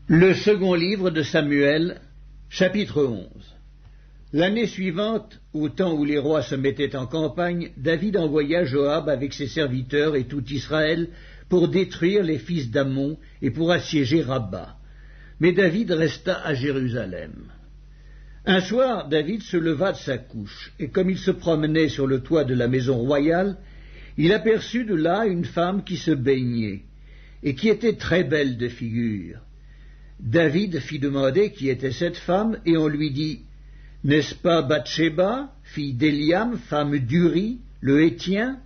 Le second livre de Samuel, chapitre 11. L'année suivante, au temps où les rois se mettaient en campagne, David envoya Joab avec ses serviteurs et tout Israël pour détruire les fils d'Ammon et pour assiéger Rabba. Mais David resta à Jérusalem. Un soir, David se leva de sa couche, et comme il se promenait sur le toit de la maison royale, il aperçut de là une femme qui se baignait, et qui était très belle de figure. David fit demander qui était cette femme, et on lui dit, « N'est-ce pas Bathsheba, fille d'Éliam, femme d'Uri, le Héthien ?»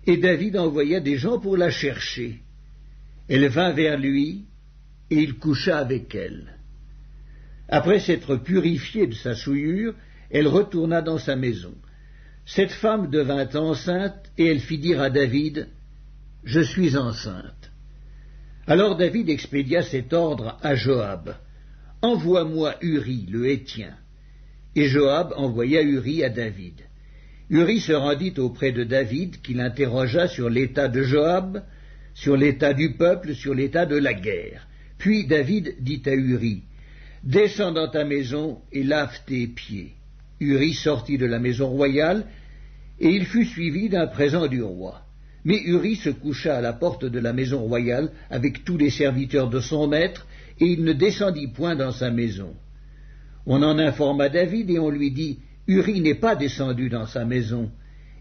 Et David envoya des gens pour la chercher. Elle vint vers lui, et il coucha avec elle. Après s'être purifiée de sa souillure, elle retourna dans sa maison. Cette femme devint enceinte, et elle fit dire à David, « Je suis enceinte. » Alors David expédia cet ordre à Joab, « Envoie-moi Uri, le Héthien. » Et Joab envoya Uri à David. Uri se rendit auprès de David, qui l'interrogea sur l'état de Joab, sur l'état du peuple, sur l'état de la guerre. Puis David dit à Uri, « Descends dans ta maison et lave tes pieds. » Uri sortit de la maison royale, et il fut suivi d'un présent du roi. Mais Uri se coucha à la porte de la maison royale avec tous les serviteurs de son maître, et il ne descendit point dans sa maison. On en informa David, et on lui dit, « Uri n'est pas descendu dans sa maison. »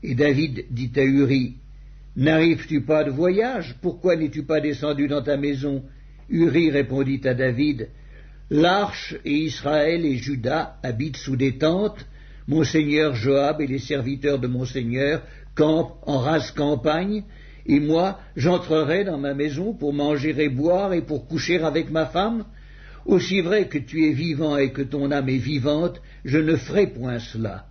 Et David dit à Uri, « N'arrives-tu pas de voyage? Pourquoi n'es-tu pas descendu dans ta maison ?» Uri répondit à David, « L'arche et Israël et Juda habitent sous des tentes. Mon seigneur Joab et les serviteurs de mon seigneur campent en rase campagne, et moi j'entrerai dans ma maison pour manger et boire et pour coucher avec ma femme. Aussi vrai que tu es vivant et que ton âme est vivante, je ne ferai point cela. »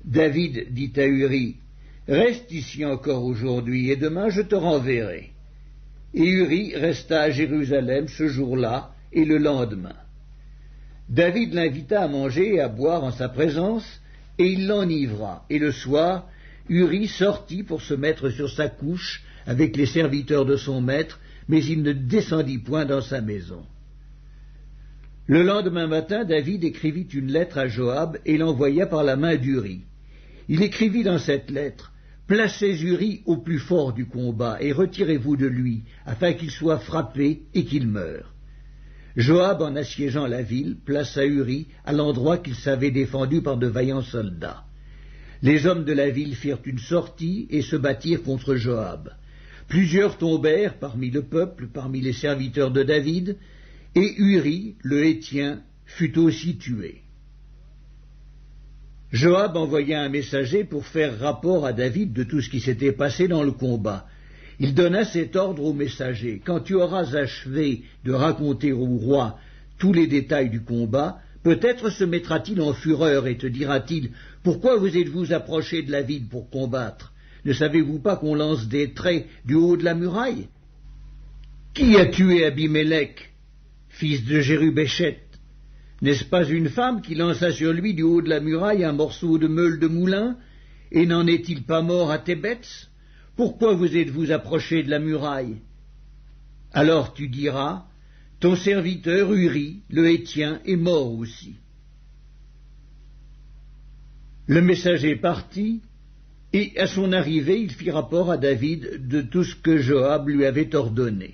David dit à Uri, « Reste ici encore aujourd'hui, et demain je te renverrai. » Et Uri resta à Jérusalem ce jour-là et le lendemain. David l'invita à manger et à boire en sa présence, et il l'enivra. Et le soir, Uri sortit pour se mettre sur sa couche avec les serviteurs de son maître, mais il ne descendit point dans sa maison. Le lendemain matin, David écrivit une lettre à Joab et l'envoya par la main d'Uri. Il écrivit dans cette lettre, « Placez Uri au plus fort du combat et retirez-vous de lui, afin qu'il soit frappé et qu'il meure. » Joab, en assiégeant la ville, plaça Uri à l'endroit qu'il savait défendu par de vaillants soldats. Les hommes de la ville firent une sortie et se battirent contre Joab. Plusieurs tombèrent parmi le peuple, parmi les serviteurs de David, et Uri, le Héthien, fut aussi tué. Joab envoya un messager pour faire rapport à David de tout ce qui s'était passé dans le combat. Il donna cet ordre au messager, « Quand tu auras achevé de raconter au roi tous les détails du combat, peut-être se mettra-t-il en fureur et te dira-t-il, « Pourquoi vous êtes-vous approchés de la ville pour combattre? Ne savez-vous pas qu'on lance des traits du haut de la muraille? Qui a tué Abimélec, fils de Jérubéchet? N'est-ce pas une femme qui lança sur lui du haut de la muraille un morceau de meule de moulin? Et n'en est-il pas mort à Thébets? Pourquoi vous êtes-vous approchés de la muraille? Alors tu diras, ton serviteur Uri, le Héthien, est mort aussi. » Le messager partit, et à son arrivée, il fit rapport à David de tout ce que Joab lui avait ordonné.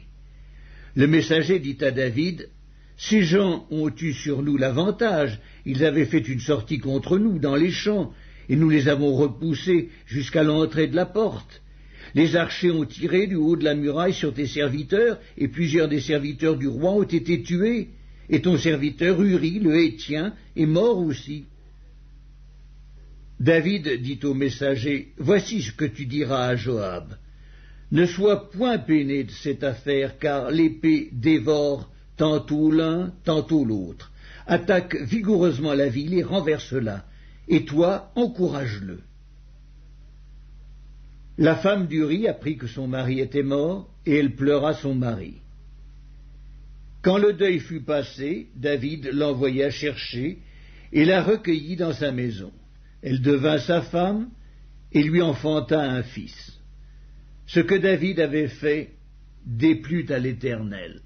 Le messager dit à David, « Ces gens ont eu sur nous l'avantage, ils avaient fait une sortie contre nous dans les champs, et nous les avons repoussés jusqu'à l'entrée de la porte. Les archers ont tiré du haut de la muraille sur tes serviteurs, et plusieurs des serviteurs du roi ont été tués, et ton serviteur Uri, le Héthien, est mort aussi. » David dit au messager, « Voici ce que tu diras à Joab. Ne sois point peiné de cette affaire, car l'épée dévore tantôt l'un, tantôt l'autre. Attaque vigoureusement la ville et renverse-la, et toi, encourage-le. » La femme d'Uri apprit que son mari était mort, et elle pleura son mari. Quand le deuil fut passé, David l'envoya chercher, et la recueillit dans sa maison. Elle devint sa femme, et lui enfanta un fils. Ce que David avait fait déplut à l'Éternel.